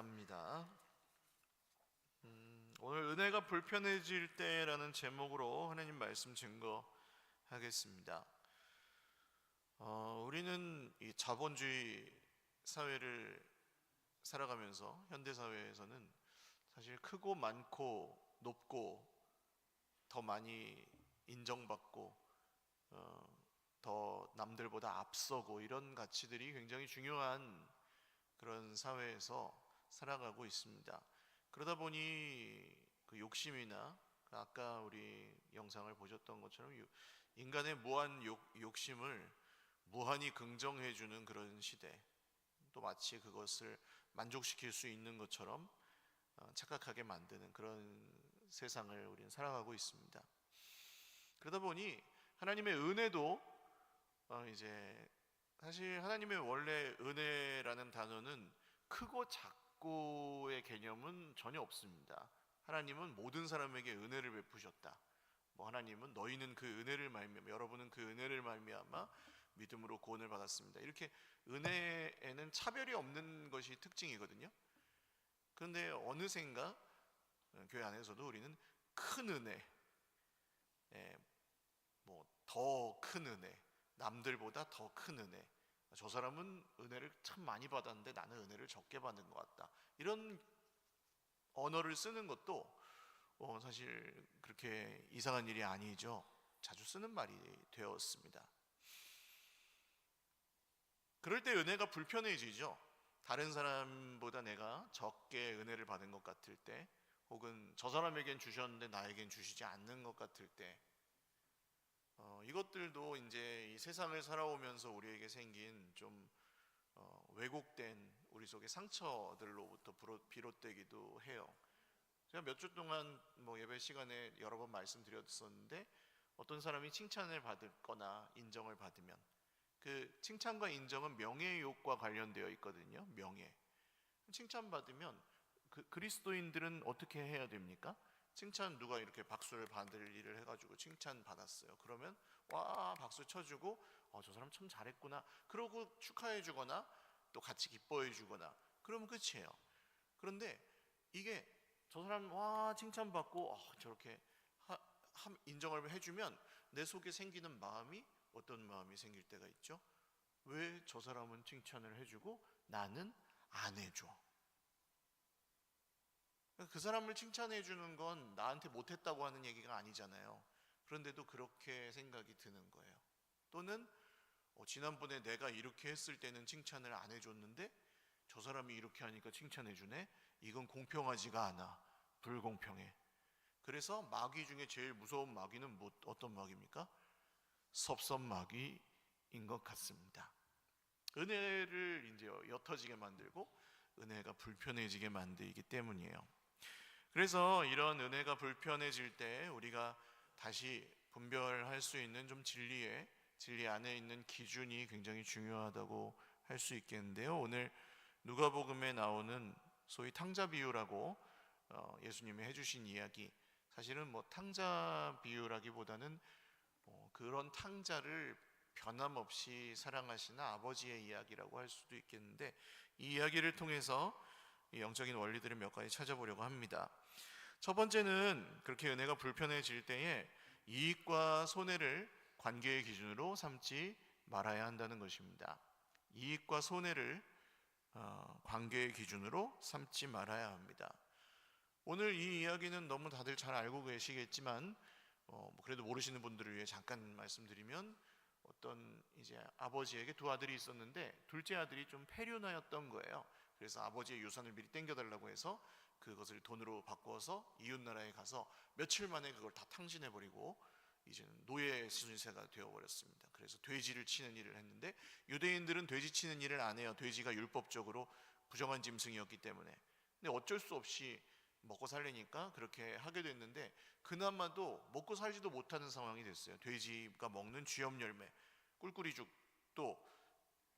감사합니다. 오늘 은혜가 불편해질 때라는 제목으로 하나님 말씀 증거하겠습니다. 우리는 이 자본주의 사회를 살아가면서 현대 사회에서는 사실 크고 많고 높고 더 많이 인정받고 더 남들보다 앞서고 이런 가치들이 굉장히 중요한 그런 사회에서 살아가고 있습니다. 그러다 보니 그 욕심이나 아까 우리 영상을 보셨던 것처럼 인간의 무한 욕심을 무한히 긍정해주는 그런 시대, 또 마치 그것을 만족시킬 수 있는 것처럼 착각하게 만드는 그런 세상을 우리는 살아가고 있습니다. 그러다 보니 하나님의 은혜도 이제 사실 하나님의 원래 은혜라는 단어는 크고 작고의 개념은 전혀 없습니다. 하나님은 모든 사람에게 은혜를 베푸셨다. 하나님은 너희는 그 은혜를 말미암아, 여러분은 그 은혜를 말미암아 믿음으로 구원을 받았습니다. 이렇게 은혜에는 차별이 없는 것이 특징이거든요. 그런데 어느샌가 교회 안에서도 우리는 큰 은혜, 더 큰 은혜, 남들보다 더 큰 은혜, 저 사람은 은혜를 참 많이 받았는데 나는 은혜를 적게 받은 것 같다, 이런 언어를 쓰는 것도 사실 그렇게 이상한 일이 아니죠. 자주 쓰는 말이 되었습니다. 그럴 때 은혜가 불편해지죠. 다른 사람보다 내가 적게 은혜를 받은 것 같을 때, 혹은 저 사람에겐 주셨는데 나에겐 주시지 않는 것 같을 때, 이것들도 이제 이 세상을 살아오면서 우리에게 생긴 좀 왜곡된 우리 속의 상처들로부터 비롯되기도 해요. 제가 몇 주 동안 예배 시간에 여러 번 말씀드렸었는데, 어떤 사람이 칭찬을 받거나 인정을 받으면 그 칭찬과 인정은 명예욕과 관련되어 있거든요. 명예. 칭찬받으면 그리스도인들은 어떻게 해야 됩니까? 칭찬, 누가 이렇게 박수를 받을 일을 해가지고 칭찬 받았어요. 그러면 와 박수 쳐주고 저 사람 참 잘했구나, 그러고 축하해 주거나 또 같이 기뻐해 주거나 그러면 끝이에요. 그런데 이게 저 사람 와 칭찬받고 저렇게 인정을 해주면 내 속에 생기는 마음이 어떤 마음이 생길 때가 있죠? 왜 저 사람은 칭찬을 해주고 나는 안 해줘? 그 사람을 칭찬해 주는 건 나한테 못했다고 하는 얘기가 아니잖아요. 그런데도 그렇게 생각이 드는 거예요. 또는 지난번에 내가 이렇게 했을 때는 칭찬을 안 해줬는데 저 사람이 이렇게 하니까 칭찬해 주네? 이건 공평하지가 않아. 불공평해. 그래서 마귀 중에 제일 무서운 마귀는 어떤 마귀입니까? 섭섭마귀인 것 같습니다. 은혜를 이제 옅어지게 만들고 은혜가 불편해지게 만들기 때문이에요. 그래서 이런 은혜가 불편해질 때 우리가 다시 분별할 수 있는 좀 진리 안에 있는 기준이 굉장히 중요하다고 할 수 있겠는데요. 오늘 누가복음에 나오는 소위 탕자 비유라고 예수님이 해주신 이야기, 사실은 탕자 비유라기보다는 그런 탕자를 변함없이 사랑하시는 아버지의 이야기라고 할 수도 있겠는데, 이 이야기를 통해서 영적인 원리들을 몇 가지 찾아보려고 합니다. 첫 번째는 그렇게 은혜가 불편해질 때에 이익과 손해를 관계의 기준으로 삼지 말아야 한다는 것입니다. 이익과 손해를 관계의 기준으로 삼지 말아야 합니다. 오늘 이 이야기는 너무 다들 잘 알고 계시겠지만 그래도 모르시는 분들을 위해 잠깐 말씀드리면, 어떤 이제 아버지에게 두 아들이 있었는데 둘째 아들이 좀 폐륜하였던 거예요. 그래서 아버지의 유산을 미리 땡겨달라고 해서 그것을 돈으로 바꿔서 이웃나라에 가서 며칠 만에 그걸 다 탕진해버리고 이제는 노예 신세가 되어버렸습니다. 그래서 돼지를 치는 일을 했는데, 유대인들은 돼지 치는 일을 안 해요. 돼지가 율법적으로 부정한 짐승이었기 때문에. 근데 어쩔 수 없이 먹고 살려니까 그렇게 하게 됐는데, 그나마도 먹고 살지도 못하는 상황이 됐어요. 돼지가 먹는 쥐염 열매, 꿀꿀이죽도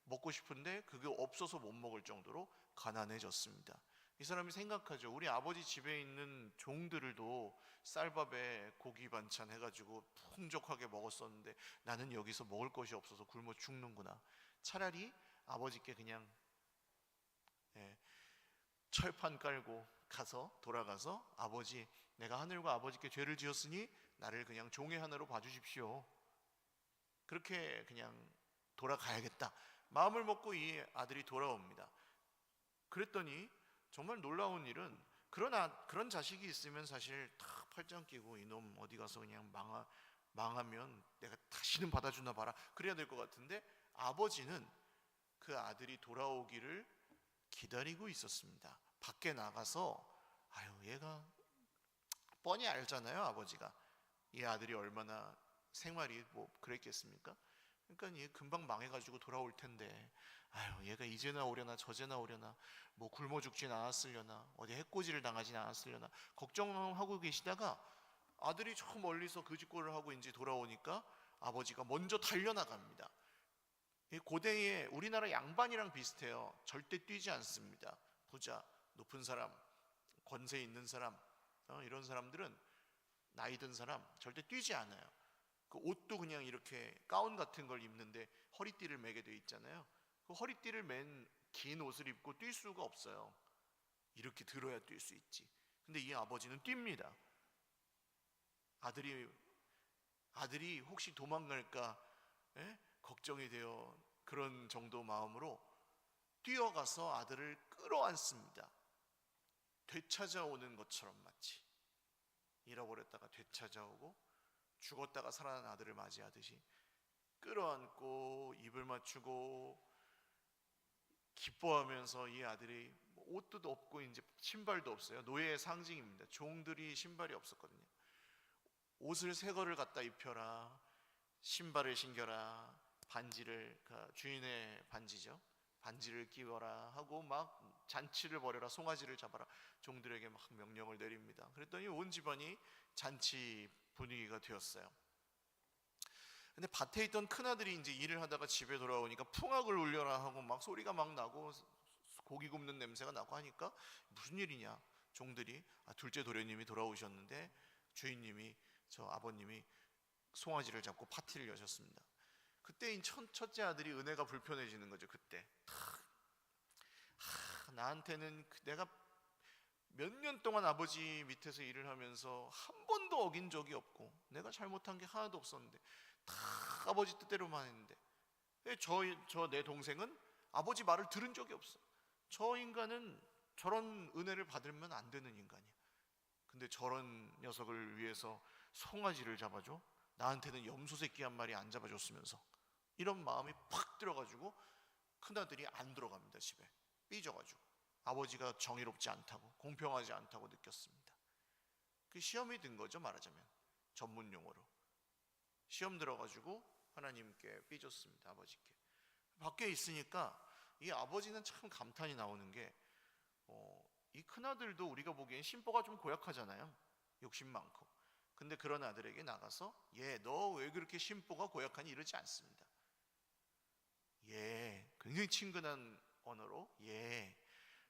먹고 싶은데 그게 없어서 못 먹을 정도로 가난해졌습니다. 이 사람이 생각하죠. 우리 아버지 집에 있는 종들도 쌀밥에 고기 반찬 해가지고 풍족하게 먹었었는데 나는 여기서 먹을 것이 없어서 굶어 죽는구나. 차라리 아버지께 그냥 철판 깔고 돌아가서 아버지, 내가 하늘과 아버지께 죄를 지었으니 나를 그냥 종의 하나로 봐주십시오. 그렇게 그냥 돌아가야겠다 마음을 먹고 이 아들이 돌아옵니다. 그랬더니 정말 놀라운 일은 그런 자식이 있으면 사실 다 팔짱 끼고 이놈 어디 가서 그냥 망하면 내가 다시는 받아주나 봐라 그래야 될 것 같은데, 아버지는 그 아들이 돌아오기를 기다리고 있었습니다. 밖에 나가서 얘가 뻔히 알잖아요. 아버지가 이 아들이 얼마나 생활이 그랬겠습니까? 그러니까 얘 금방 망해가지고 돌아올 텐데 얘가 이제나 오려나 저제나 오려나 굶어 죽진 않았으려나 어디 해코지를 당하진 않았으려나 걱정하고 계시다가 아들이 저 멀리서 그 짓거리를 하고 이제 돌아오니까 아버지가 먼저 달려나갑니다. 고대에 우리나라 양반이랑 비슷해요. 절대 뛰지 않습니다. 부자, 높은 사람, 권세 있는 사람, 이런 사람들은, 나이 든 사람 절대 뛰지 않아요. 그 옷도 그냥 이렇게 가운 같은 걸 입는데 허리띠를 매게 돼 있잖아요. 그 허리띠를 맨 긴 옷을 입고 뛸 수가 없어요. 이렇게 들어야 뛸 수 있지. 근데 이 아버지는 뜁니다. 아들이 혹시 도망갈까 걱정이 되어 그런 정도 마음으로 뛰어가서 아들을 끌어안습니다. 되찾아오는 것처럼 마치 잃어버렸다가 되찾아오고 죽었다가 살아난 아들을 맞이하듯이 끌어안고 입을 맞추고 기뻐하면서 이 아들이 옷도 없고 이제 신발도 없어요. 노예의 상징입니다. 종들이 신발이 없었거든요. 옷을 새 거를 갖다 입혀라, 신발을 신겨라, 반지를, 주인의 반지죠, 반지를 끼워라 하고 막 잔치를 벌여라, 송아지를 잡아라, 종들에게 막 명령을 내립니다. 그랬더니 온 집안이 잔치 분위기가 되었어요. 근데 밭에 있던 큰아들이 이제 일을 하다가 집에 돌아오니까 풍악을 울려라 하고 막 소리가 막 나고 고기 굽는 냄새가 나고 하니까 무슨 일이냐, 종들이 둘째 도련님이 돌아오셨는데 주인님이, 저 아버님이 송아지를 잡고 파티를 여셨습니다. 그때 첫째 아들이 은혜가 불편해지는 거죠. 그때 나한테는 내가 몇 년 동안 아버지 밑에서 일을 하면서 한 번도 어긴 적이 없고 내가 잘못한 게 하나도 없었는데 다 아버지 뜻대로만 했는데 내 동생은 아버지 말을 들은 적이 없어. 저 인간은 저런 은혜를 받으면 안 되는 인간이야. 근데 저런 녀석을 위해서 송아지를 잡아줘? 나한테는 염소 새끼 한 마리 안 잡아줬으면서. 이런 마음이 팍 들어가지고 큰아들이 안 들어갑니다. 집에 삐져가지고 아버지가 정의롭지 않다고, 공평하지 않다고 느꼈습니다. 그 시험이 든 거죠. 말하자면 전문 용어로 시험 들어가지고 하나님께 삐졌습니다. 아버지께. 밖에 있으니까 이 아버지는 참 감탄이 나오는 게, 이 큰아들도 우리가 보기엔 심보가 좀 고약하잖아요. 욕심 많고. 근데 그런 아들에게 나가서 너 왜 그렇게 심보가 고약하니 이러지 않습니다. 굉장히 친근한 언어로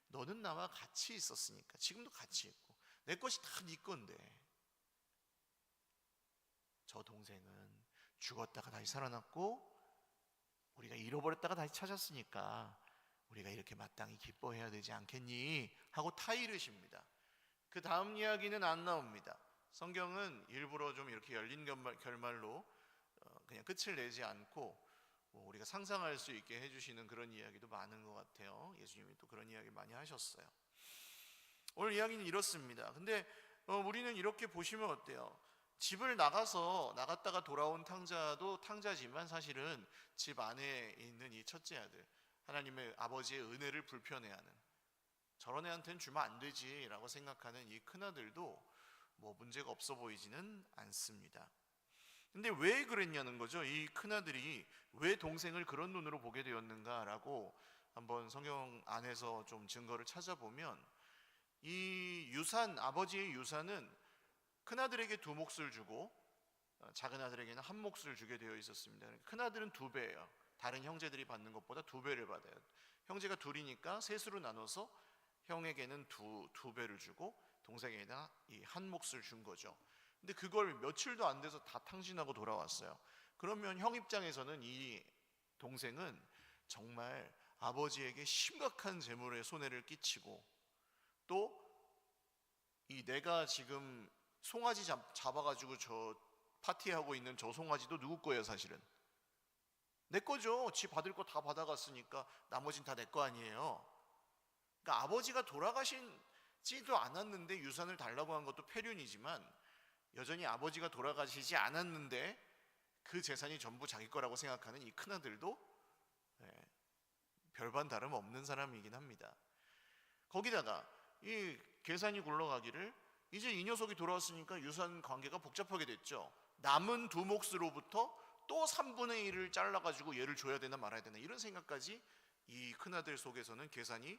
너는 나와 같이 있었으니까 지금도 같이 있고 내 것이 다 네 건데 저 동생은 죽었다가 다시 살아났고 우리가 잃어버렸다가 다시 찾았으니까 우리가 이렇게 마땅히 기뻐해야 되지 않겠니? 하고 타이르십니다. 그 다음 이야기는 안 나옵니다. 성경은 일부러 좀 이렇게 열린 결말로 그냥 끝을 내지 않고 우리가 상상할 수 있게 해주시는 그런 이야기도 많은 것 같아요. 예수님이 또 그런 이야기 많이 하셨어요. 오늘 이야기는 이렇습니다. 근데 우리는 이렇게 보시면 어때요? 집을 나갔다가 돌아온 탕자도 탕자지만 사실은 집 안에 있는 이 첫째 아들, 하나님의 아버지의 은혜를 불편해하는, 저런 애한테는 주면 안 되지 라고 생각하는 이 큰아들도 문제가 없어 보이지는 않습니다. 근데 왜 그랬냐는 거죠. 이 큰아들이 왜 동생을 그런 눈으로 보게 되었는가라고 한번 성경 안에서 좀 증거를 찾아보면, 이 아버지의 유산은 큰아들에게 2몫을 주고 작은 아들에게는 1몫을 주게 되어 있었습니다. 큰아들은 2배예요. 다른 형제들이 받는 것보다 2배를 받아요. 형제가 둘이니까 셋으로 나눠서 형에게는 2배를 주고 동생에게는 이 1몫을 준 거죠. 근데 그걸 며칠도 안 돼서 다 탕진하고 돌아왔어요. 그러면 형 입장에서는 이 동생은 정말 아버지에게 심각한 재물에 손해를 끼치고 내가 지금 송아지 잡아가지고 저 파티하고 있는 저 송아지도 누구 거예요? 사실은 내 거죠. 지 받을 거 다 받아갔으니까 나머진 다 내 거 아니에요. 그러니까 아버지가 돌아가시지도 않았는데 유산을 달라고 한 것도 폐륜이지만, 여전히 아버지가 돌아가시지 않았는데 그 재산이 전부 자기 거라고 생각하는 이 큰아들도 별반 다름없는 사람이긴 합니다. 거기다가 이 계산이 굴러가기를, 이제 이 녀석이 돌아왔으니까 유산 관계가 복잡하게 됐죠. 남은 두 몫으로부터 또 3분의 1을 잘라가지고 얘를 줘야 되나 말아야 되나, 이런 생각까지 이 큰아들 속에서는 계산이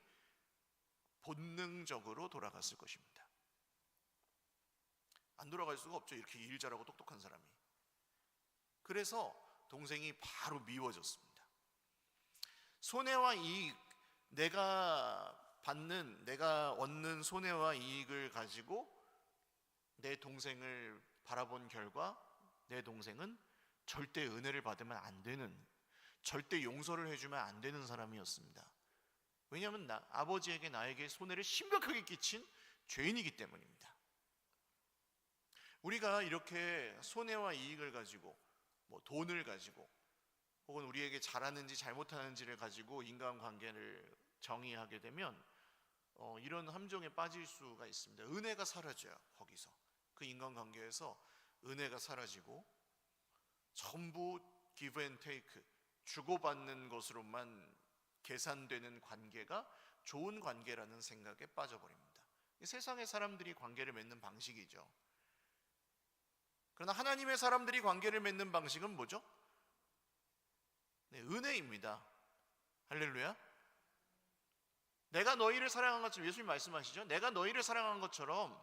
본능적으로 돌아갔을 것입니다. 안 돌아갈 수가 없죠, 이렇게 일 잘하고 똑똑한 사람이. 그래서 동생이 바로 미워졌습니다. 손해와 이익, 내가 얻는 손해와 이익을 가지고 내 동생을 바라본 결과, 내 동생은 절대 은혜를 받으면 안 되는, 절대 용서를 해주면 안 되는 사람이었습니다. 왜냐하면 아버지에게 나에게 손해를 심각하게 끼친 죄인이기 때문입니다. 우리가 이렇게 손해와 이익을 가지고, 돈을 가지고, 혹은 우리에게 잘하는지 잘못하는지를 가지고 인간관계를 정의하게 되면 이런 함정에 빠질 수가 있습니다. 은혜가 사라져요. 거기서 그 인간관계에서 은혜가 사라지고 전부 give and take, 주고받는 것으로만 계산되는 관계가 좋은 관계라는 생각에 빠져버립니다. 세상의 사람들이 관계를 맺는 방식이죠. 그러나 하나님의 사람들이 관계를 맺는 방식은 뭐죠? 은혜입니다. 할렐루야. 내가 너희를 사랑한 것처럼, 예수님 말씀하시죠, 내가 너희를 사랑한 것처럼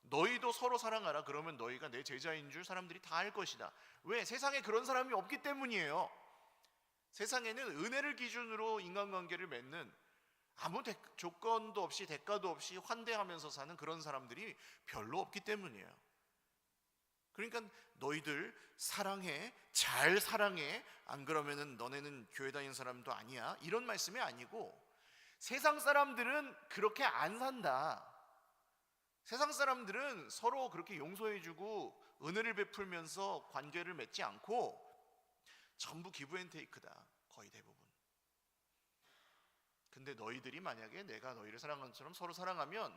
너희도 서로 사랑하라. 그러면 너희가 내 제자인 줄 사람들이 다 알 것이다. 왜? 세상에 그런 사람이 없기 때문이에요. 세상에는 은혜를 기준으로 인간관계를 맺는, 아무 조건도 없이 대가도 없이 환대하면서 사는 그런 사람들이 별로 없기 때문이에요. 그러니까 너희들 사랑해, 잘 사랑해, 안 그러면은 너네는 교회 다니는 사람도 아니야, 이런 말씀이 아니고, 세상 사람들은 그렇게 안 산다. 세상 사람들은 서로 그렇게 용서해주고 은혜를 베풀면서 관계를 맺지 않고 전부 기브 앤 테이크다, 거의 대부분. 근데 너희들이 만약에 내가 너희를 사랑하는 것처럼 서로 사랑하면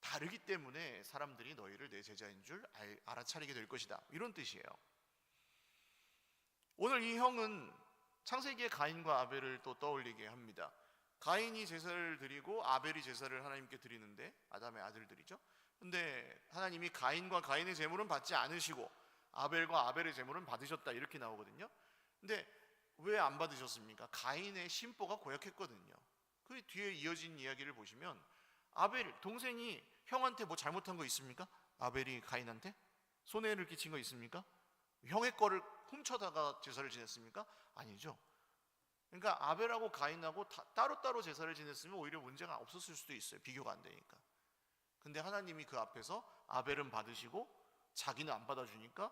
다르기 때문에 사람들이 너희를 내 제자인 줄 알아차리게 될 것이다, 이런 뜻이에요. 오늘 이 형은 창세기의 가인과 아벨을 또 떠올리게 합니다. 가인이 제사를 드리고 아벨이 제사를 하나님께 드리는데, 아담의 아들들이죠. 근데 하나님이 가인과 가인의 제물은 받지 않으시고 아벨과 아벨의 제물은 받으셨다, 이렇게 나오거든요. 근데 왜 안 받으셨습니까? 가인의 심보가 고약했거든요. 그 뒤에 이어진 이야기를 보시면 아벨 동생이 형한테 뭐 잘못한 거 있습니까? 아벨이 가인한테 손해를 끼친 거 있습니까? 형의 거를 훔쳐다가 제사를 지냈습니까? 아니죠. 그러니까 아벨하고 가인하고 따로따로 제사를 지냈으면 오히려 문제가 없었을 수도 있어요. 비교가 안 되니까. 근데 하나님이 그 앞에서 아벨은 받으시고 자기는 안 받아주니까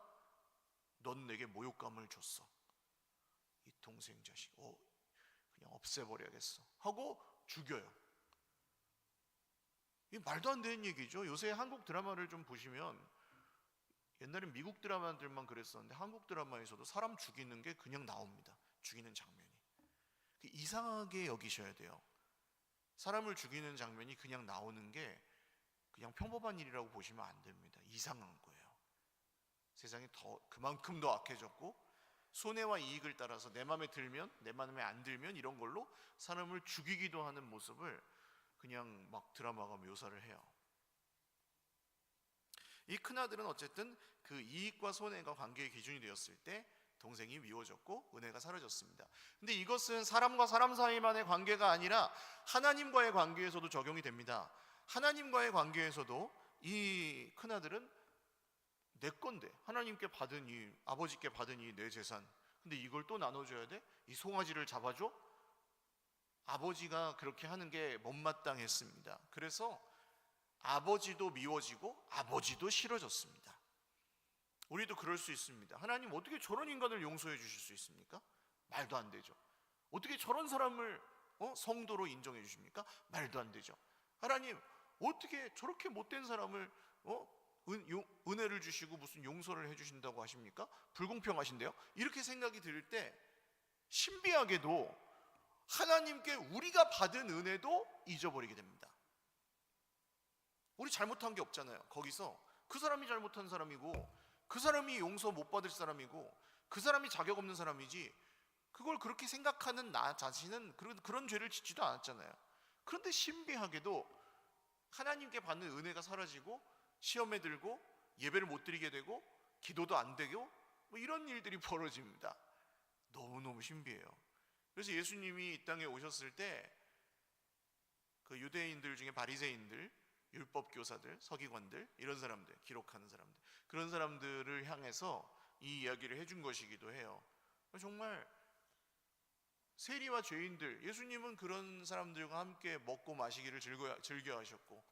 넌 내게 모욕감을 줬어, 이 동생 자식, 그냥 없애버려야겠어 하고 죽여요. 이게 말도 안 되는 얘기죠. 요새 한국 드라마를 좀 보시면, 옛날엔 미국 드라마들만 그랬었는데 한국 드라마에서도 사람 죽이는 게 그냥 나옵니다. 죽이는 장면이 이상하게 여기셔야 돼요. 사람을 죽이는 장면이 그냥 나오는 게 그냥 평범한 일이라고 보시면 안 됩니다. 이상한 거예요. 세상이 그만큼 더 악해졌고, 손해와 이익을 따라서 내 마음에 들면, 내 마음에 안 들면 이런 걸로 사람을 죽이기도 하는 모습을 그냥 막 드라마가 묘사를 해요. 이 큰아들은 어쨌든 그 이익과 손해가 관계의 기준이 되었을 때 동생이 미워졌고 은혜가 사라졌습니다. 근데 이것은 사람과 사람 사이만의 관계가 아니라 하나님과의 관계에서도 적용이 됩니다. 하나님과의 관계에서도 이 큰아들은 내 건데, 하나님께 받은 아버지께 받은 이 내 재산, 근데 이걸 또 나눠줘야 돼? 이 송아지를 잡아줘? 아버지가 그렇게 하는 게 못마땅했습니다. 그래서 아버지도 미워지고 아버지도 싫어졌습니다. 우리도 그럴 수 있습니다. 하나님 어떻게 저런 인간을 용서해 주실 수 있습니까? 말도 안 되죠. 어떻게 저런 사람을 성도로 인정해 주십니까? 말도 안 되죠. 하나님 어떻게 저렇게 못된 사람을 은혜를 주시고 무슨 용서를 해주신다고 하십니까? 불공평하신데요? 이렇게 생각이 들 때 신비하게도 하나님께 우리가 받은 은혜도 잊어버리게 됩니다. 우리 잘못한 게 없잖아요. 거기서 그 사람이 잘못한 사람이고, 그 사람이 용서 못 받을 사람이고, 그 사람이 자격 없는 사람이지, 그걸 그렇게 생각하는 나 자신은 그런 죄를 짓지도 않았잖아요. 그런데 신비하게도 하나님께 받는 은혜가 사라지고 시험에 들고 예배를 못 드리게 되고 기도도 안 되고 뭐 이런 일들이 벌어집니다. 너무너무 신비해요. 그래서 예수님이 이 땅에 오셨을 때 그 유대인들 중에 바리새인들, 율법교사들, 서기관들, 이런 사람들, 기록하는 사람들, 그런 사람들을 향해서 이 이야기를 해준 것이기도 해요. 정말 세리와 죄인들, 예수님은 그런 사람들과 함께 먹고 마시기를 즐겨하셨고,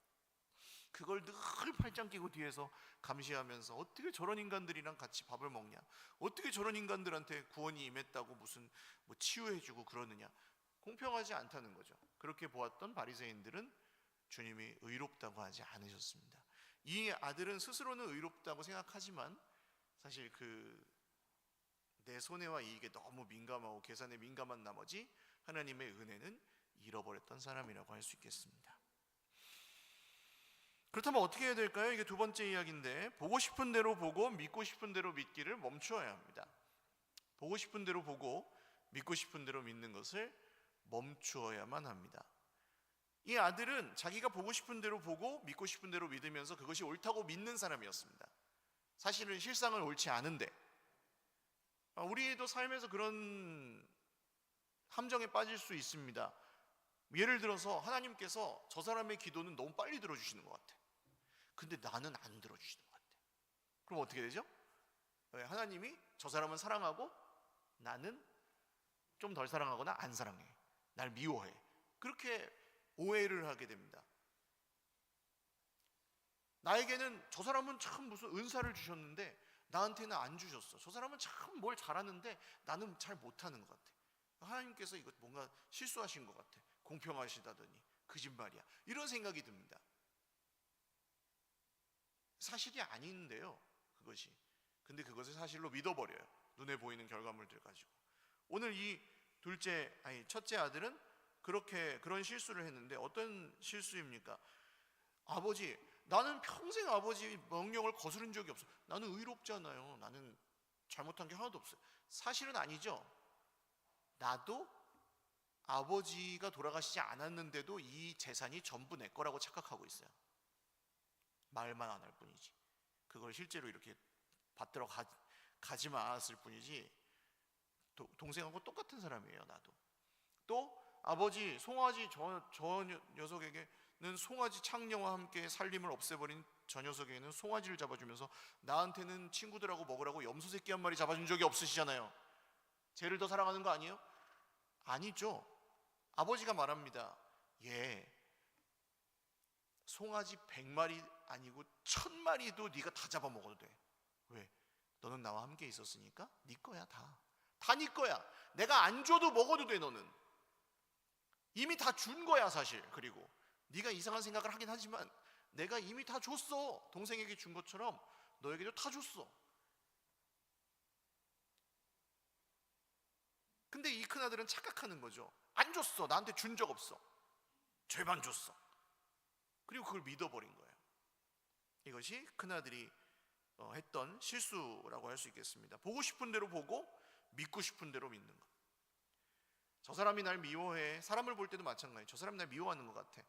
그걸 늘 팔짱 끼고 뒤에서 감시하면서 어떻게 저런 인간들이랑 같이 밥을 먹냐, 어떻게 저런 인간들한테 구원이 임했다고 무슨 뭐 치유해주고 그러느냐, 공평하지 않다는 거죠. 그렇게 보았던 바리새인들은 주님이 의롭다고 하지 않으셨습니다. 이 아들은 스스로는 의롭다고 생각하지만 사실 내 손해와 이익에 너무 민감하고 계산에 민감한 나머지 하나님의 은혜는 잃어버렸던 사람이라고 할 수 있겠습니다. 그렇다면 어떻게 해야 될까요? 이게 두 번째 이야기인데, 보고 싶은 대로 보고 믿고 싶은 대로 믿기를 멈추어야 합니다. 보고 싶은 대로 보고 믿고 싶은 대로 믿는 것을 멈추어야만 합니다. 이 아들은 자기가 보고 싶은 대로 보고 믿고 싶은 대로 믿으면서 그것이 옳다고 믿는 사람이었습니다. 사실은 실상은 옳지 않은데, 우리도 삶에서 그런 함정에 빠질 수 있습니다. 예를 들어서 하나님께서 저 사람의 기도는 너무 빨리 들어주시는 것 같아. 근데 나는 안 들어주시는 것 같아. 그럼 어떻게 되죠? 하나님이 저 사람은 사랑하고 나는 좀 덜 사랑하거나 안 사랑해, 날 미워해, 그렇게 오해를 하게 됩니다. 나에게는 저 사람은 참 무슨 은사를 주셨는데 나한테는 안 주셨어. 저 사람은 참 뭘 잘하는데 나는 잘 못하는 것 같아. 하나님께서 이거 뭔가 실수하신 것 같아. 공평하시다더니 거짓말이야, 이런 생각이 듭니다. 사실이 아닌데요, 그것이. 근데 그것을 사실로 믿어버려요. 눈에 보이는 결과물들 가지고. 오늘 이 첫째 아들은 그런 실수를 했는데, 어떤 실수입니까? 아버지, 나는 평생 아버지 명령을 거스른 적이 없어. 나는 의롭잖아요. 나는 잘못한 게 하나도 없어요. 사실은 아니죠. 나도 아버지가 돌아가시지 않았는데도 이 재산이 전부 내 거라고 착각하고 있어요. 말만 안 할 뿐이지. 그걸 실제로 이렇게 받들어 가지만 않았을 뿐이지, 동생하고 똑같은 사람이에요. 나도. 또 아버지, 송아지 저 녀석에게는 송아지 창녀와 함께 살림을 없애버린 저 녀석에게는 송아지를 잡아주면서 나한테는 친구들하고 먹으라고 염소 새끼 한 마리 잡아준 적이 없으시잖아요. 쟤를 더 사랑하는 거 아니에요? 아니죠. 아버지가 말합니다. 송아지 100마리 아니고 1000마리도 네가 다 잡아먹어도 돼. 왜? 너는 나와 함께 있었으니까 네 거야. 다 네 거야. 내가 안 줘도 먹어도 돼. 너는 이미 다 준 거야 사실. 그리고 네가 이상한 생각을 하긴 하지만 내가 이미 다 줬어. 동생에게 준 것처럼 너에게도 다 줬어. 근데 이 큰아들은 착각하는 거죠. 안 줬어. 나한테 준 적 없어. 죄만 줬어. 그리고 그걸 믿어버린 거예요. 이것이 큰아들이 했던 실수라고 할 수 있겠습니다. 보고 싶은 대로 보고 믿고 싶은 대로 믿는 것. 저 사람이 날 미워해. 사람을 볼 때도 마찬가지예요. 저 사람이 날 미워하는 것 같아.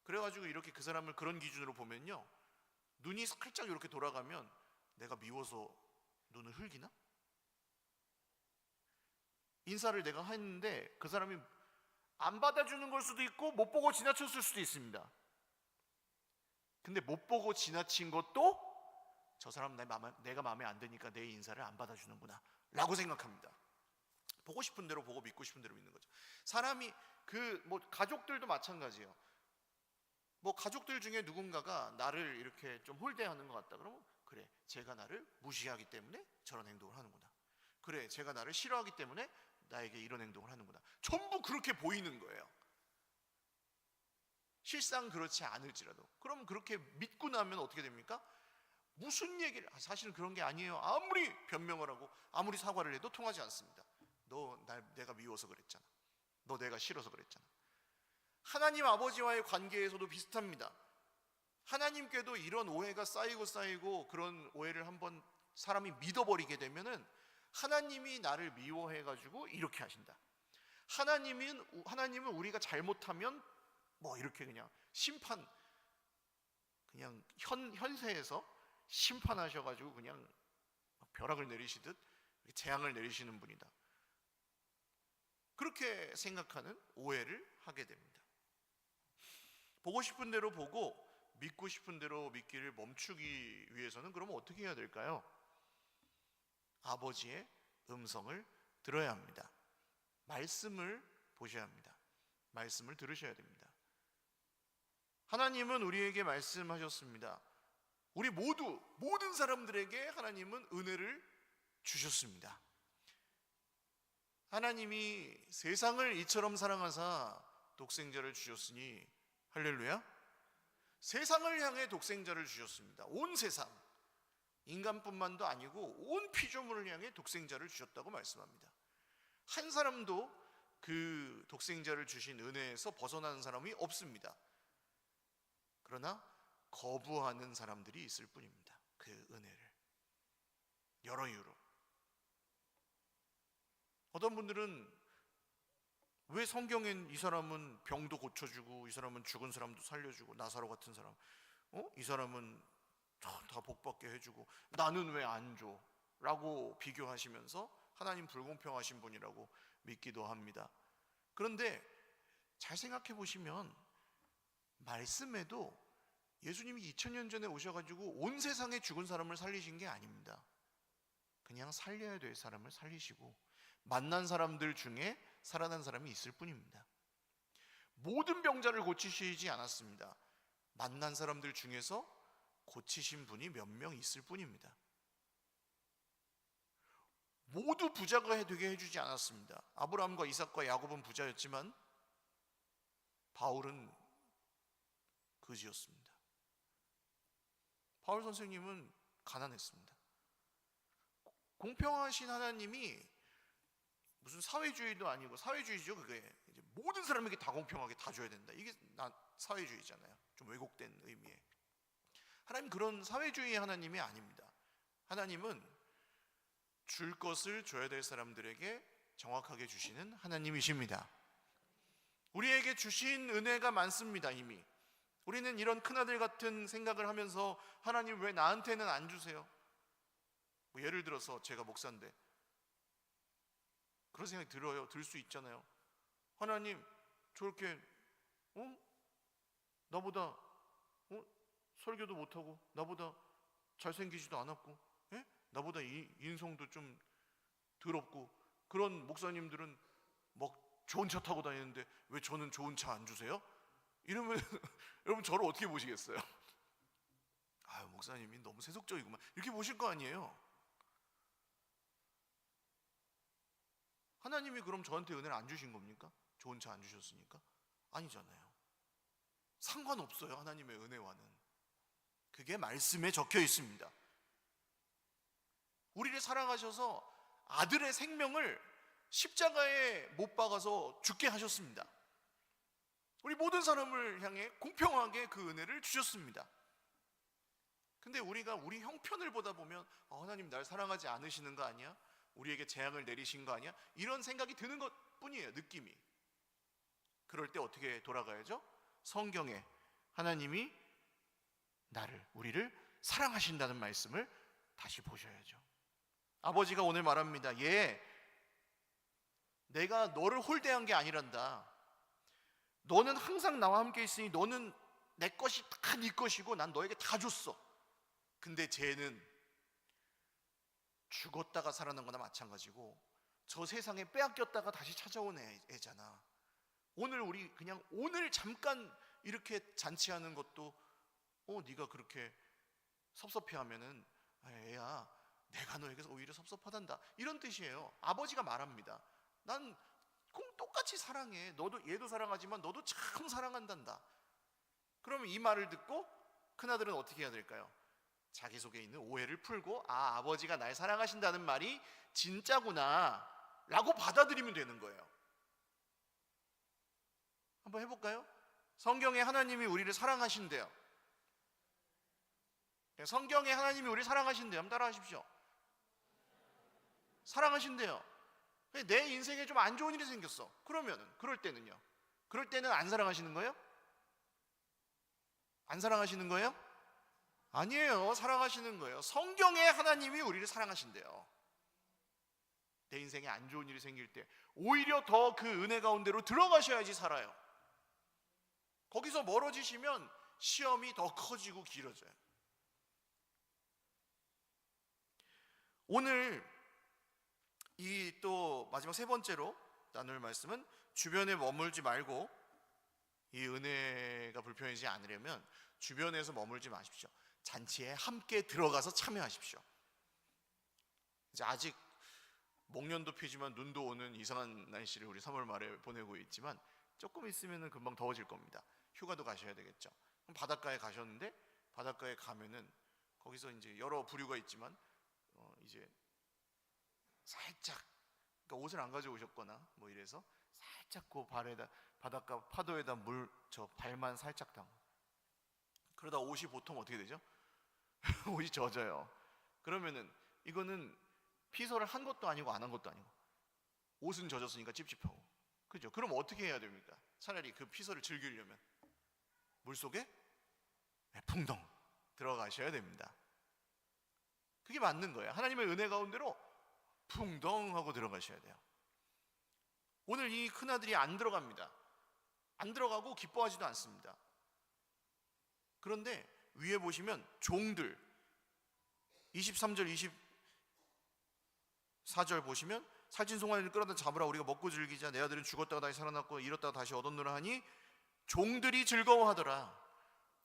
그래가지고 이렇게 그 사람을 그런 기준으로 보면요, 눈이 살짝 이렇게 돌아가면 내가 미워서 눈을 흘기나? 인사를 내가 했는데 그 사람이 안 받아주는 걸 수도 있고 못 보고 지나쳤을 수도 있습니다. 근데 못 보고 지나친 것도 저 사람 내가 마음에 안 드니까 내 인사를 안 받아주는구나 라고 생각합니다. 보고 싶은 대로 보고 믿고 싶은 대로 믿는 거죠. 사람이 가족들도 마찬가지예요. 가족들 중에 누군가가 나를 이렇게 좀 홀대하는 것 같다 그러면, 그래, 제가 나를 무시하기 때문에 저런 행동을 하는구나. 그래, 제가 나를 싫어하기 때문에 나에게 이런 행동을 하는구나. 전부 그렇게 보이는 거예요. 실상 그렇지 않을지라도. 그럼 그렇게 믿고 나면 어떻게 됩니까? 무슨 얘기를, 사실은 그런 게 아니에요, 아무리 변명을 하고 아무리 사과를 해도 통하지 않습니다. 내가 미워서 그랬잖아. 너 내가 싫어서 그랬잖아. 하나님 아버지와의 관계에서도 비슷합니다. 하나님께도 이런 오해가 쌓이고 그런 오해를 한번 사람이 믿어버리게 되면은 하나님이 나를 미워해가지고 이렇게 하신다. 하나님은 우리가 잘못하면 뭐 이렇게 그냥 그냥 현세에서 심판하셔가지고 그냥 벼락을 내리시듯 재앙을 내리시는 분이다. 그렇게 생각하는 오해를 하게 됩니다. 보고 싶은 대로 보고 믿고 싶은 대로 믿기를 멈추기 위해서는 그러면 어떻게 해야 될까요? 아버지의 음성을 들어야 합니다. 말씀을 보셔야 합니다. 말씀을 들으셔야 됩니다. 하나님은 우리에게 말씀하셨습니다. 우리 모든 사람들에게 하나님은 은혜를 주셨습니다. 하나님이 세상을 이처럼 사랑하사 독생자를 주셨으니, 할렐루야, 세상을 향해 독생자를 주셨습니다. 온 세상, 인간뿐만도 아니고 온 피조물을 향해 독생자를 주셨다고 말씀합니다. 한 사람도 그 독생자를 주신 은혜에서 벗어나는 사람이 없습니다. 그러나 거부하는 사람들이 있을 뿐입니다. 그 은혜를 여러 이유로. 어떤 분들은 왜 성경엔 이 사람은 병도 고쳐주고 이 사람은 죽은 사람도 살려주고 나사로 같은 사람, 이 사람은 다 복받게 해주고 나는 왜 안 줘? 라고 비교하시면서 하나님 불공평하신 분이라고 믿기도 합니다. 그런데 잘 생각해 보시면 말씀에도 예수님이 2000년 전에 오셔가지고 온 세상에 죽은 사람을 살리신 게 아닙니다. 그냥 살려야 될 사람을 살리시고 만난 사람들 중에 살아난 사람이 있을 뿐입니다. 모든 병자를 고치시지 않았습니다. 만난 사람들 중에서 고치신 분이 몇 명 있을 뿐입니다. 모두 부자가 되게 해주지 않았습니다. 아브라함과 이삭과 야곱은 부자였지만 바울은 거지였습니다. 바울 선생님은 가난했습니다. 공평하신 하나님이 무슨 사회주의도 아니고, 사회주의죠 그게, 이제 모든 사람에게 다 공평하게 다 줘야 된다, 이게 사회주의잖아요. 좀 왜곡된 의미의. 하나님 그런 사회주의 하나님이 아닙니다. 하나님은 줄 것을 줘야 될 사람들에게 정확하게 주시는 하나님이십니다. 우리에게 주신 은혜가 많습니다. 이미 우리는 이런 큰아들 같은 생각을 하면서 하나님 왜 나한테는 안 주세요? 뭐 예를 들어서 제가 목사인데 그런 생각이 들 수 있잖아요. 하나님 저렇게 나보다 설교도 못하고 나보다 잘생기지도 않았고 나보다 인성도 좀 더럽고 그런 목사님들은 막 좋은 차 타고 다니는데 왜 저는 좋은 차 안 주세요? 이러면 여러분 저를 어떻게 보시겠어요? 아유, 목사님이 너무 세속적이구만, 이렇게 보실 거 아니에요. 하나님이 그럼 저한테 은혜를 안 주신 겁니까? 좋은 차 안 주셨으니까? 아니잖아요. 상관없어요. 하나님의 은혜와는. 그게 말씀에 적혀 있습니다. 우리를 사랑하셔서 아들의 생명을 십자가에 못 박아서 죽게 하셨습니다. 우리 모든 사람을 향해 공평하게 그 은혜를 주셨습니다. 근데 우리가 우리 형편을 보다 보면 하나님 날 사랑하지 않으시는 거 아니야? 우리에게 재앙을 내리신 거 아니야? 이런 생각이 드는 것 뿐이에요. 느낌이. 그럴 때 어떻게 돌아가야죠? 성경에 하나님이 우리를 사랑하신다는 말씀을 다시 보셔야죠. 아버지가 오늘 말합니다. 내가 너를 홀대한 게 아니란다. 너는 항상 나와 함께 있으니 너는 내 것이 다 네 것이고 난 너에게 다 줬어. 근데 쟤는 죽었다가 살아난 거나 마찬가지고 저 세상에 빼앗겼다가 다시 찾아온 애잖아. 오늘 잠깐 이렇게 잔치하는 것도 네가 그렇게 섭섭해하면은 애야, 내가 너에게서 오히려 섭섭하단다, 이런 뜻이에요. 아버지가 말합니다. 난 똑같이 사랑해. 얘도 사랑하지만 너도 참 사랑한단다. 그러면 이 말을 듣고 큰아들은 어떻게 해야 될까요? 자기 속에 있는 오해를 풀고 아버지가 날 사랑하신다는 말이 진짜구나 라고 받아들이면 되는 거예요. 한번 해볼까요? 성경에 하나님이 우리를 사랑하신대요. 성경에 하나님이 우리를 사랑하신대요. 한번 따라하십시오. 사랑하신대요. 내 인생에 좀 안 좋은 일이 생겼어. 그럴 때는요? 그럴 때는 안 사랑하시는 거예요? 안 사랑하시는 거예요? 아니에요. 사랑하시는 거예요. 성경에 하나님이 우리를 사랑하신대요. 내 인생에 안 좋은 일이 생길 때 오히려 더 그 은혜 가운데로 들어가셔야지 살아요. 거기서 멀어지시면 시험이 더 커지고 길어져요. 오늘 이 또 마지막 세 번째로 나눌 말씀은 주변에 머물지 말고 이 은혜가 불편하지 않으려면 주변에서 머물지 마십시오. 잔치에 함께 들어가서 참여하십시오. 이제 아직 목련도 피지만 눈도 오는 이상한 날씨를 우리 3월 말에 보내고 있지만 조금 있으면 금방 더워질 겁니다. 휴가도 가셔야 되겠죠. 그럼 바닷가에 가셨는데 바닷가에 가면은 거기서 이제 여러 부류가 있지만 이제 살짝 그러니까 옷을 안 가져오셨거나 뭐 이래서 살짝 그 발에다 바닷가 파도에다 물 저 발만 살짝 담아. 그러다 옷이 보통 어떻게 되죠? 옷이 젖어요. 그러면은 이거는 피서를 한 것도 아니고 안 한 것도 아니고 옷은 젖었으니까 찝찝하고 그죠? 그럼 어떻게 해야 됩니까? 차라리 그 피서를 즐기려면 물속에 풍덩 들어가셔야 됩니다. 그게 맞는 거예요. 하나님의 은혜 가운데로 풍덩 하고 들어가셔야 돼요. 오늘 이 큰아들이 안 들어갑니다. 안 들어가고 기뻐하지도 않습니다. 그런데 위에 보시면 종들 23절 24절 보시면 살찐 송아지를 끌어다 잡으라 우리가 먹고 즐기자 내 아들은 죽었다가 다시 살아났고 잃었다가 다시 얻었노라 하니 종들이 즐거워하더라.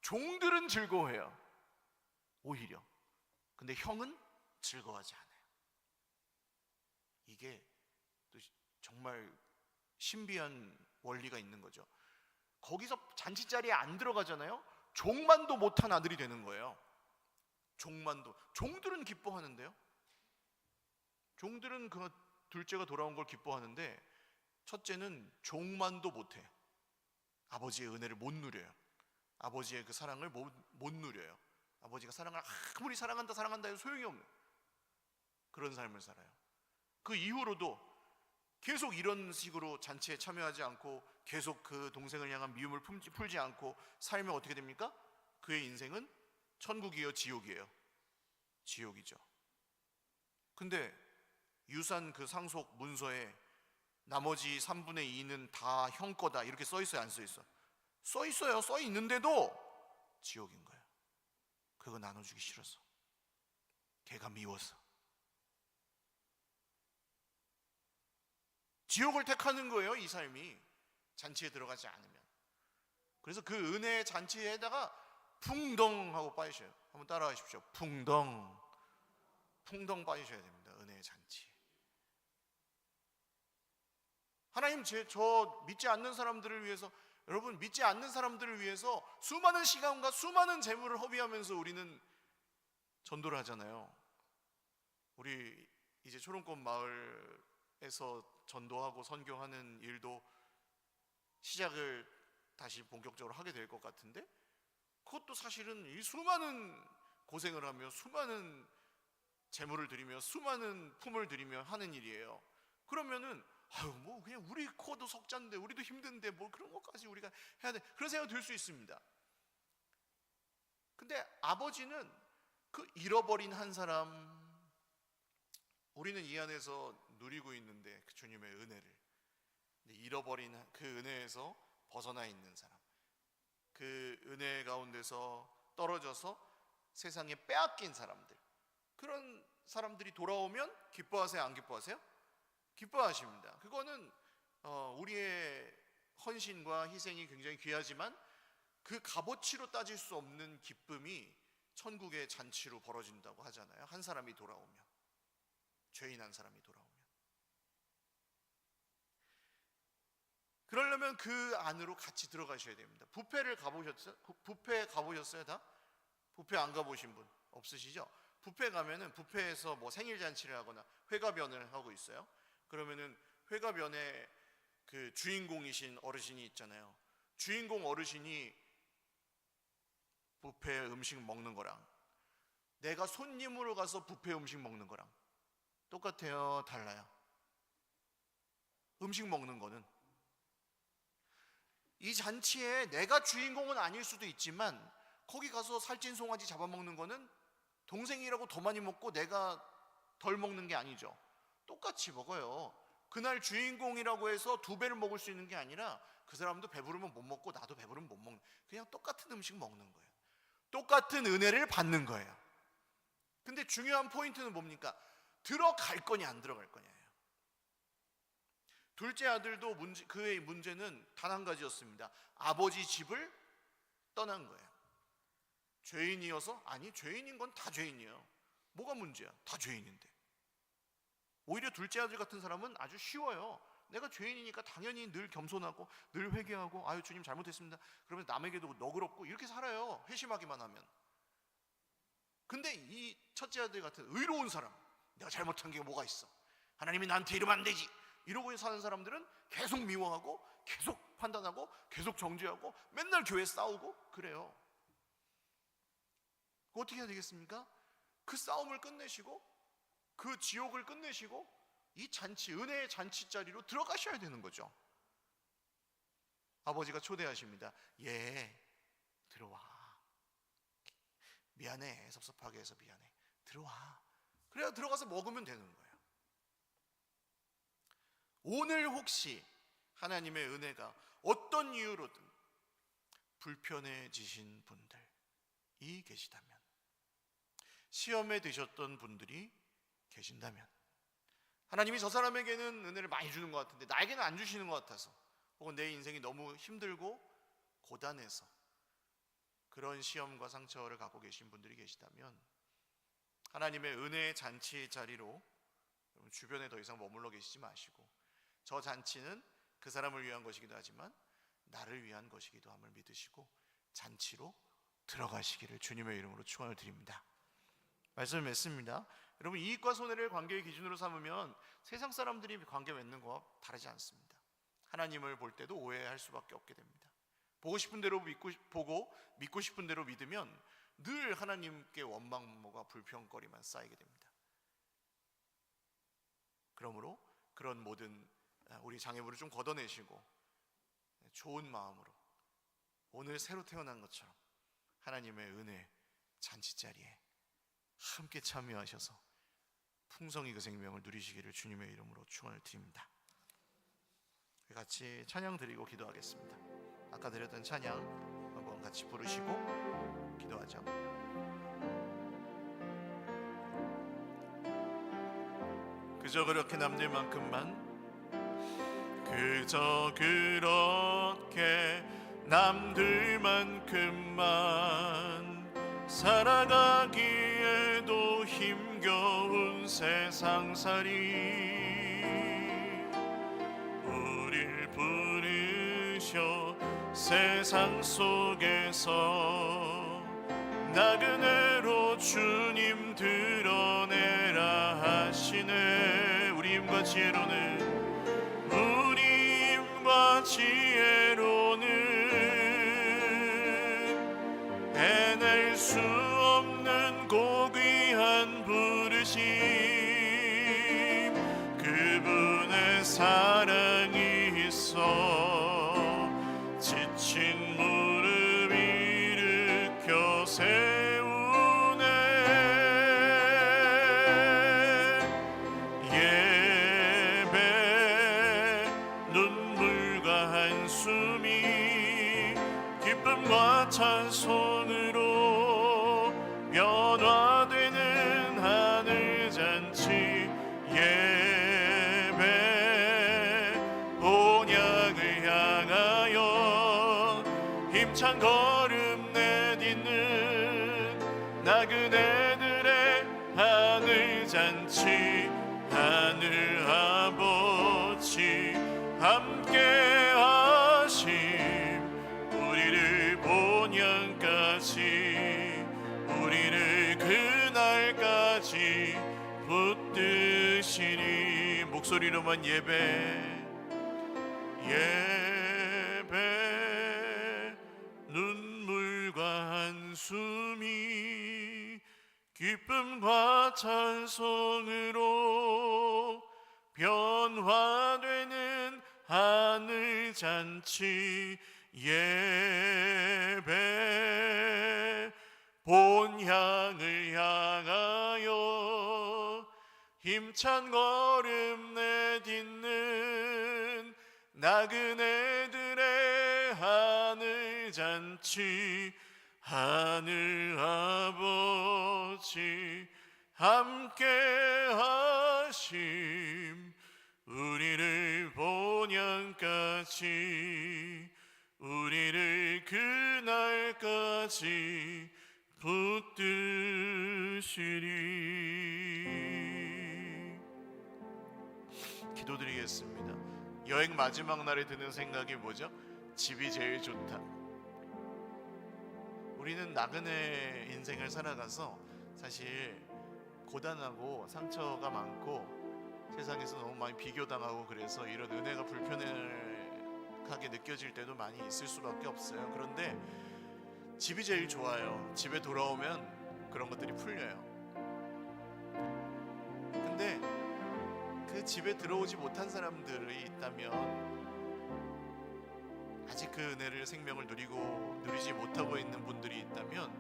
종들은 즐거워해요. 오히려. 근데 형은 즐거워하지 않아요. 이게 또 정말 신비한 원리가 있는 거죠. 거기서 잔치 자리에 안 들어가잖아요. 종만도 못한 아들이 되는 거예요. 종만도. 종들은 기뻐하는데요. 종들은 그 둘째가 돌아온 걸 기뻐하는데 첫째는 종만도 못해. 아버지의 은혜를 못 누려요. 아버지의 그 사랑을 못 누려요. 아버지가 사랑을 아무리 사랑한다 해도 소용이 없는 그런 삶을 살아요. 그 이후로도 계속 이런 식으로 잔치에 참여하지 않고 계속 그 동생을 향한 미움을 풀지 않고 살면 어떻게 됩니까? 그의 인생은 천국이에요, 지옥이에요? 지옥이죠. 근데 유산 그 상속 문서에 나머지 3분의 2는 다 형 거다 이렇게 써 있어요, 안 써 있어? 써 있어요. 써 있는데도 지옥인 거예요. 그거 나눠주기 싫어서, 걔가 미워서. 지옥을 택하는 거예요, 이 삶이. 잔치에 들어가지 않으면. 그래서 그 은혜의 잔치에다가 풍덩 하고 빠지셔요. 한번 따라 하십시오. 풍덩. 풍덩 빠지셔야 됩니다. 은혜의 잔치. 하나님 저 믿지 않는 사람들을 위해서, 여러분 믿지 않는 사람들을 위해서 수많은 시간과 수많은 재물을 허비하면서 우리는 전도를 하잖아요. 우리 이제 초롱꽃 마을에서 전도하고 선교하는 일도 시작을 다시 본격적으로 하게 될 것 같은데, 그것도 사실은 이 수많은 고생을 하며 수많은 재물을 드리며 수많은 품을 드리며 하는 일이에요. 그러면은 뭐 그냥 우리 코도 석잔데 우리도 힘든데 뭘 그런 것까지 우리가 해야 돼, 그런 생각이 들 수 있습니다. 근데 아버지는 그 잃어버린 한 사람, 우리는 이 안에서 누리고 있는데 그 주님의 은혜를, 잃어버린 그 은혜에서 벗어나 있는 사람, 그 은혜 가운데서 떨어져서 세상에 빼앗긴 사람들, 그런 사람들이 돌아오면 기뻐하세요, 안 기뻐하세요? 기뻐하십니다. 그거는 우리의 헌신과 희생이 굉장히 귀하지만 그 값어치로 따질 수 없는 기쁨이 천국의 잔치로 벌어진다고 하잖아요. 한 사람이 돌아오면, 죄인 한 사람이 돌아오면. 그러려면 그 안으로 같이 들어가셔야 됩니다. 뷔페 가보셨어요 다? 뷔페 안 가보신 분 없으시죠? 뷔페 가면은 뷔페에서 뭐 생일 잔치를 하거나 회가변을 하고 있어요. 그러면은 회가변에 그 주인공이신 어르신이 있잖아요. 주인공 어르신이 뷔페 음식 먹는 거랑 내가 손님으로 가서 뷔페 음식 먹는 거랑 똑같아요? 달라요? 음식 먹는 거는 이 잔치에 내가 주인공은 아닐 수도 있지만 거기 가서 살찐 송아지 잡아먹는 거는 동생이라고 더 많이 먹고 내가 덜 먹는 게 아니죠. 똑같이 먹어요. 그날 주인공이라고 해서 2배를 먹을 수 있는 게 아니라 그 사람도 배부르면 못 먹고 나도 배부르면 못 먹는, 그냥 똑같은 음식 먹는 거예요. 똑같은 은혜를 받는 거예요. 근데 중요한 포인트는 뭡니까? 들어갈 거냐 안 들어갈 거냐예요. 둘째 아들도 그의 문제는 단 한 가지였습니다. 아버지 집을 떠난 거예요. 죄인이어서? 아니, 죄인인 건 다 죄인이에요. 뭐가 문제야? 다 죄인인데. 오히려 둘째 아들 같은 사람은 아주 쉬워요. 내가 죄인이니까 당연히 늘 겸손하고 늘 회개하고 아유 주님 잘못했습니다. 그러면 남에게도 너그럽고 이렇게 살아요. 회심하기만 하면. 근데 이 첫째 아들 같은 의로운 사람, 내가 잘못한 게 뭐가 있어? 하나님이 나한테 이러면 안 되지. 이러고 사는 사람들은 계속 미워하고 계속 판단하고 계속 정죄하고 맨날 교회 싸우고 그래요. 어떻게 해야 되겠습니까? 그 싸움을 끝내시고 그 지옥을 끝내시고 이 잔치, 은혜의 잔치 자리로 들어가셔야 되는 거죠. 아버지가 초대하십니다. 예, 들어와. 미안해, 섭섭하게 해서 미안해. 들어와. 그래야 들어가서 먹으면 되는 거예요. 오늘 혹시 하나님의 은혜가 어떤 이유로든 불편해지신 분들이 계시다면, 시험에 드셨던 분들이 계신다면, 하나님이 저 사람에게는 은혜를 많이 주는 것 같은데 나에게는 안 주시는 것 같아서, 혹은 내 인생이 너무 힘들고 고단해서 그런 시험과 상처를 갖고 계신 분들이 계시다면, 하나님의 은혜의 잔치 자리로 주변에 더 이상 머물러 계시지 마시고, 저 잔치는 그 사람을 위한 것이기도 하지만 나를 위한 것이기도 함을 믿으시고 잔치로 들어가시기를 주님의 이름으로 축원을 드립니다. 말씀을 맺습니다. 여러분, 이익과 손해를 관계의 기준으로 삼으면 세상 사람들이 관계 맺는 거와 다르지 않습니다. 하나님을 볼 때도 오해할 수밖에 없게 됩니다. 보고 싶은 대로 보고 믿고 싶은 대로 믿으면 늘 하나님께 원망과 불평거리만 쌓이게 됩니다. 그러므로 그런 모든 우리 장애물을 좀 걷어내시고 좋은 마음으로 오늘 새로 태어난 것처럼 하나님의 은혜 잔치자리에 함께 참여하셔서 풍성히 그 생명을 누리시기를 주님의 이름으로 축원을 드립니다. 같이 찬양 드리고 기도하겠습니다. 아까 드렸던 찬양 한번 같이 부르시고 기도하죠. 그저 그렇게 남들만큼만, 그저 그렇게 남들만큼만 살아가기에도 힘겨운 세상살이, 우릴 부르셔 세상 속에서 나그네로 주님 드러내라 하시네. 우리 힘과 지혜로는, 우리 힘과 지혜로는 해낼 수 없는 고귀한 부르심, 그분의 사랑이 있어 지친 무릎 일으켜 세우네. 예배 눈물과 한숨이 기쁨과 찬송으로 변화되는 하늘잔치, 예배 본향을 향하여 힘찬 걸음 내딛는 나그네들의 하늘잔치, 하늘 아버지 함께하시네. 아버지 붙드시니 목소리로만 예배 눈물과 한숨이 기쁨과 찬송으로 변화되는 하늘잔치 예배 본향을 향하여 힘찬 걸음 내딛는 나그네들의 하늘잔치 하늘 아버지 함께 하심 우리를 본향까지 우리를 그날까지 붙드시리. 기도드리겠습니다. 여행 마지막 날에 드는 생각이 뭐죠? 집이 제일 좋다. 우리는 나그네 인생을 살아가서 사실 고단하고 상처가 많고 세상에서 너무 많이 비교당하고 그래서 이런 은혜가 불편하게 느껴질 때도 많이 있을 수밖에 없어요. 그런데 집이 제일 좋아요. 집에 돌아오면 그런 것들이 풀려요. 근데 그 집에 들어오지 못한 사람들이 있다면 아직 그 은혜를 생명을 누리지 못하고 있는 분들이 있다면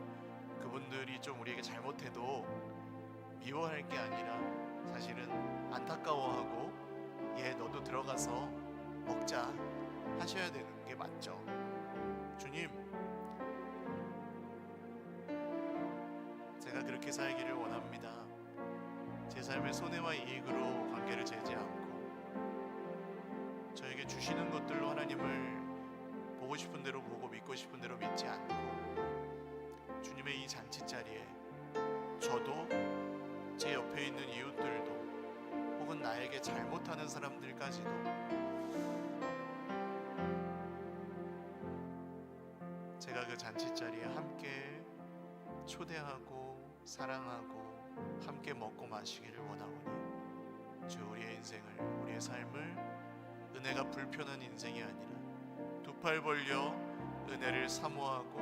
그분들이 좀 우리에게 잘못해도 미워할 게 아니라 사실은 안타까워하고 너도 들어가서 먹자 하셔야 되는 게 맞죠. 주님, 제가 그렇게 살기를 원합니다. 제 삶의 손해와 이익으로 관계를 재지 않고 저에게 주시는 것들로 하나님을 보고 싶은 대로 보고 믿고 싶은 대로 믿지 않고 주님의 이 잔치 자리에 저도 제 옆에 있는 이웃들도 혹은 나에게 잘못하는 사람들까지도 제가 그 잔치 자리에 함께 초대하고 사랑하고 함께 먹고 마시기를 원하오니 주 우리의 인생을 우리의 삶을 은혜가 불편한 인생이 아니라 두 팔 벌려 은혜를 사모하고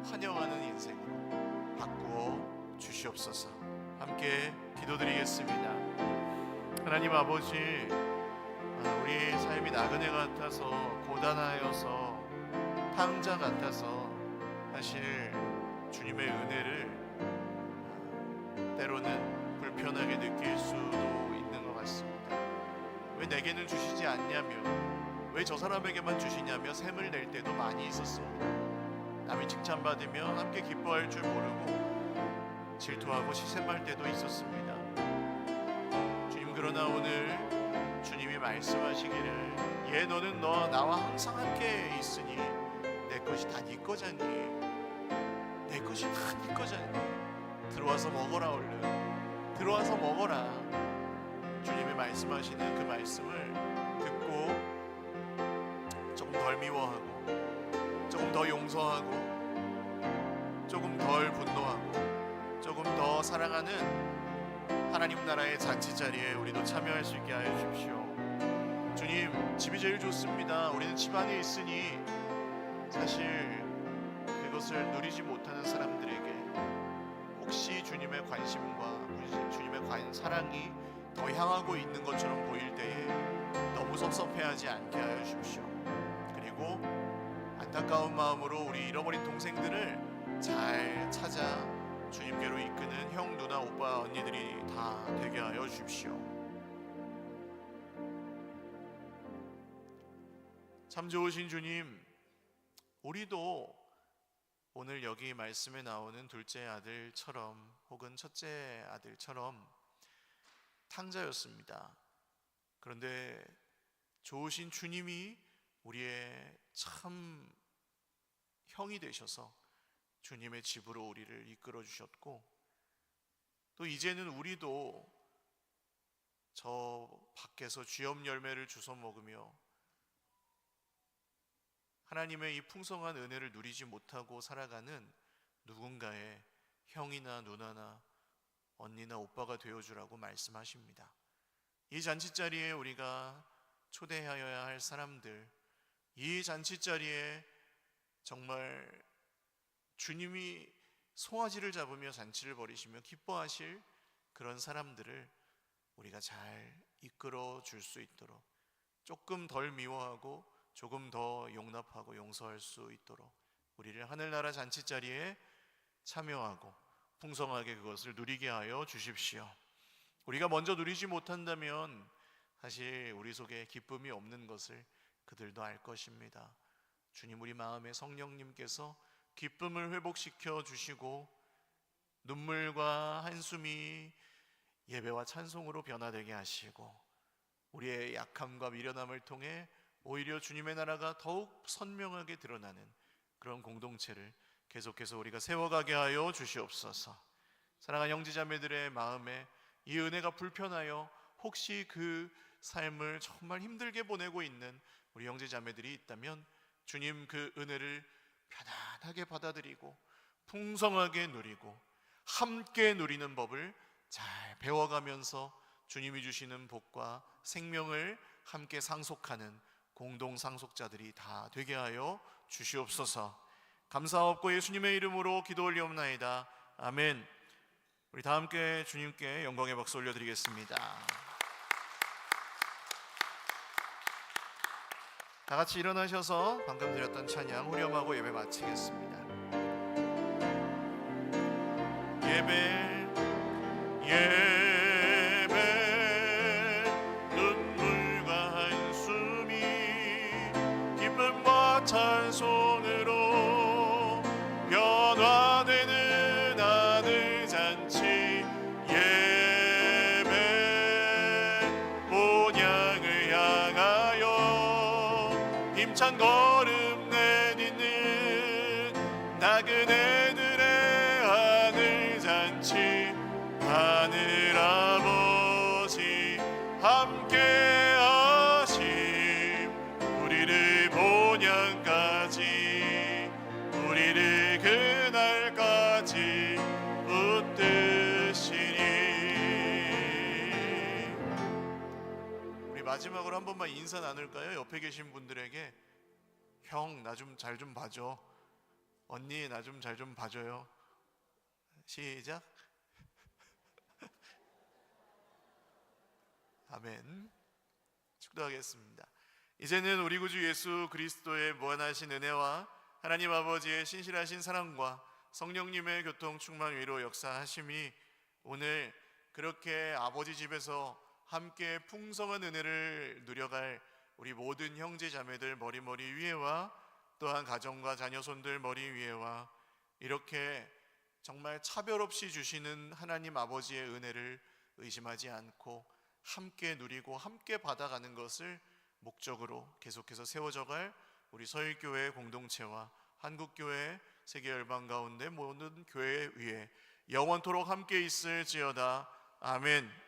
환영하는 인생으로 바꾸어 주시옵소서. 함께 기도드리겠습니다. 하나님 아버지, 우리 삶이 나그네 같아서 고단하여서 탕자 같아서 사실 주님의 은혜를 때로는 불편하게 느낄 수도 있는 것 같습니다. 왜 내게는 주시지 않냐며, 왜 저 사람에게만 주시냐며 샘을 낼 때도 많이 있었습니다. 남이 칭찬받으면 함께 기뻐할 줄 모르고 질투하고 시샘할 때도 있었습니다. 주님, 그러나 오늘 주님이 말씀하시기를 너는 나와 항상 함께 있으니 내 것이 다 네 거잖니, 내 것이 다 네 거잖니, 들어와서 먹어라, 얼른 들어와서 먹어라. 주님이 말씀하시는 그 말씀을 듣고 조금 덜 미워하고 조금 더 용서하고 조금 덜 분노하고 조금 더 사랑하는 하나님 나라의 잔치 자리에 우리도 참여할 수 있게 하여 주십시오. 주님, 집이 제일 좋습니다. 우리는 집 안에 있으니 사실 그것을 누리지 못하는 사람들에게 혹시 주님의 관심과 주님의 사랑이 더 향하고 있는 것처럼 보일 때에 너무 섭섭해하지 않게 하여 주십시오. 그리고 안타까운 마음으로 우리 잃어버린 동생들을 잘 찾아 주님께로 이끄는 형, 누나, 오빠, 언니들이 다 되게 하여 주십시오. 참 좋으신 주님, 우리도 오늘 여기 말씀에 나오는 둘째 아들처럼 혹은 첫째 아들처럼 탕자였습니다. 그런데 좋으신 주님이 우리의 참 형이 되셔서 주님의 집으로 우리를 이끌어 주셨고, 또 이제는 우리도 저 밖에서 쥐염 열매를 주워 먹으며 하나님의 이 풍성한 은혜를 누리지 못하고 살아가는 누군가의 형이나 누나나 언니나 오빠가 되어주라고 말씀하십니다. 이 잔치자리에 우리가 초대하여야 할 사람들, 이 잔치자리에 정말 주님이 송아지를 잡으며 잔치를 벌이시며 기뻐하실 그런 사람들을 우리가 잘 이끌어 줄 수 있도록, 조금 덜 미워하고 조금 더 용납하고 용서할 수 있도록 우리를 하늘나라 잔치자리에 참여하고 풍성하게 그것을 누리게 하여 주십시오. 우리가 먼저 누리지 못한다면 사실 우리 속에 기쁨이 없는 것을 그들도 알 것입니다. 주님, 우리 마음에 성령님께서 기쁨을 회복시켜 주시고 눈물과 한숨이 예배와 찬송으로 변화되게 하시고 우리의 약함과 미련함을 통해 오히려 주님의 나라가 더욱 선명하게 드러나는 그런 공동체를 계속해서 우리가 세워가게 하여 주시옵소서. 사랑하는 형제자매들의 마음에 이 은혜가 불편하여 혹시 그 삶을 정말 힘들게 보내고 있는 우리 형제자매들이 있다면 주님 그 은혜를 편안하게 받아들이고 풍성하게 누리고 함께 누리는 법을 잘 배워가면서 주님이 주시는 복과 생명을 함께 상속하는 공동 상속자들이 다 되게 하여 주시옵소서. 감사하옵고 예수님의 이름으로 기도 올리옵나이다. 아멘. 우리 다 함께 주님께 영광의 박수 올려드리겠습니다. 다 같이 일어나셔서 방금 드렸던 찬양 후렴하고 예배 마치겠습니다. 예배 눈물과 한숨이 기쁨과 찬송으로 변화되는 하늘 잔치, 예배 본향을 향하여 힘찬 걸음 내딛는 나그네들의 하늘 잔치, 하늘 아버지 함께 하심 우리를 본향까지 우리를 그날까지 붙드시니. 우리 마지막으로 한 번만 인사 나눌까요? 옆에 계신 분들에게 형 나 좀 잘 좀 봐줘, 언니 나 좀 잘 좀 봐줘요. 시작. 아멘. 축도하겠습니다. 이제는 우리 구주 예수 그리스도의 무한하신 은혜와 하나님 아버지의 신실하신 사랑과 성령님의 교통 충만 위로 역사하심이 오늘 그렇게 아버지 집에서 함께 풍성한 은혜를 누려갈 우리 모든 형제 자매들 머리 위에와 또한 가정과 자녀손들 머리 위에와 이렇게 정말 차별 없이 주시는 하나님 아버지의 은혜를 의심하지 않고 함께 누리고 함께 받아가는 것을 목적으로 계속해서 세워져갈 우리 서일교회 공동체와 한국교회 세계열방 가운데 모든 교회 위에 영원토록 함께 있을지어다. 아멘.